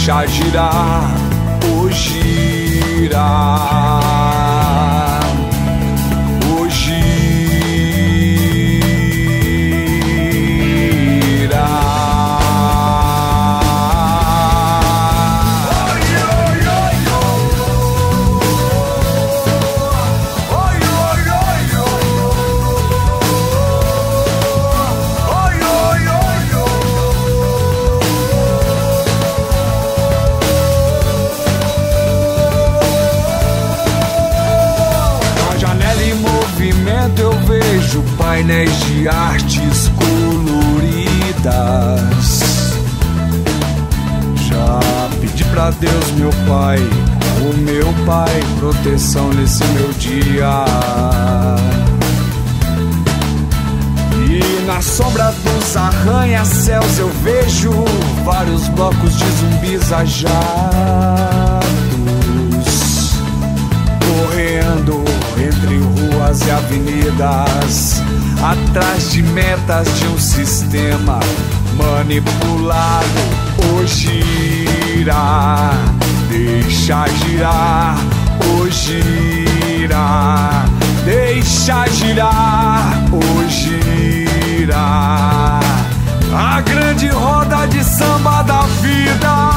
deixa girar, o girar, o girar. Eu vejo painéis de artes coloridas. Já pedi pra Deus, meu pai, o meu pai, proteção nesse meu dia. E na sombra dos arranha-céus eu vejo vários blocos de zumbis ajados, correndo entre ruas e avenidas, atrás de metas de um sistema manipulado. O girar, deixa girar, o girar, deixa girar, o girar. A grande roda de samba da vida.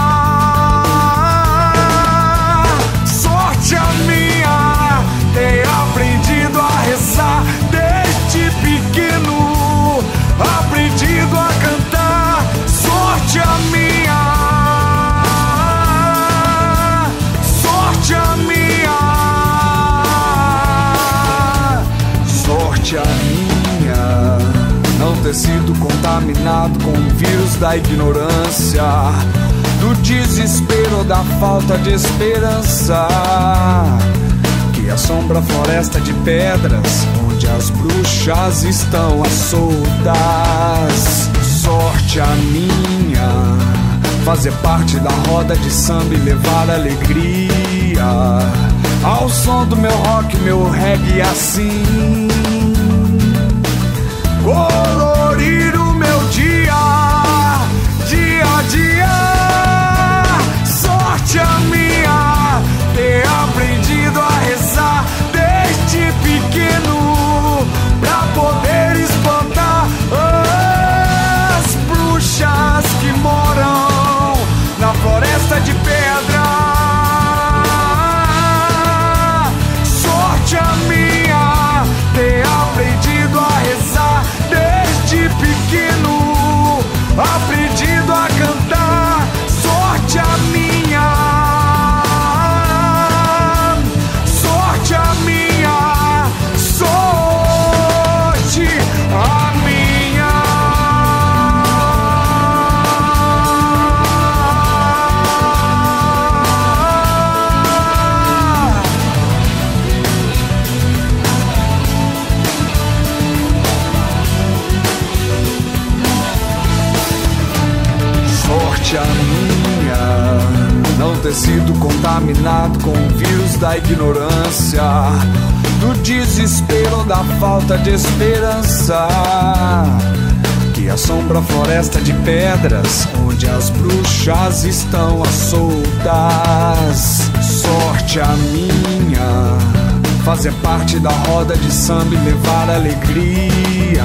Sorte a minha, ter aprendido a rezar desde pequeno, aprendido a cantar. Sorte a minha, sorte a minha, sorte a minha, não ter sido contaminado com o vírus da ignorância, do desespero, da falta de esperança, que assombra a floresta de pedras, onde as bruxas estão a soltas. Sorte a minha, fazer parte da roda de samba e levar alegria ao som do meu rock, meu reggae, assim colorir o meu dia, dia a dia. Sorte a minha, ter aprendido a rezar desde pequeno, pra poder espantar as bruxas que moram na floresta de pedra. Sorte a minha, ter aprendido a rezar desde pequeno, aprendido a cantar. Sorte a minha, sorte a minha, sorte a minha. Sorte a minha, não ter sido contaminado com o vírus da ignorância, do desespero, da falta de esperança, que assombra a floresta de pedras, onde as bruxas estão a soltas. Sorte a minha, fazer parte da roda de samba e levar alegria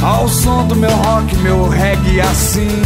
ao som do meu rock, meu reggae, assim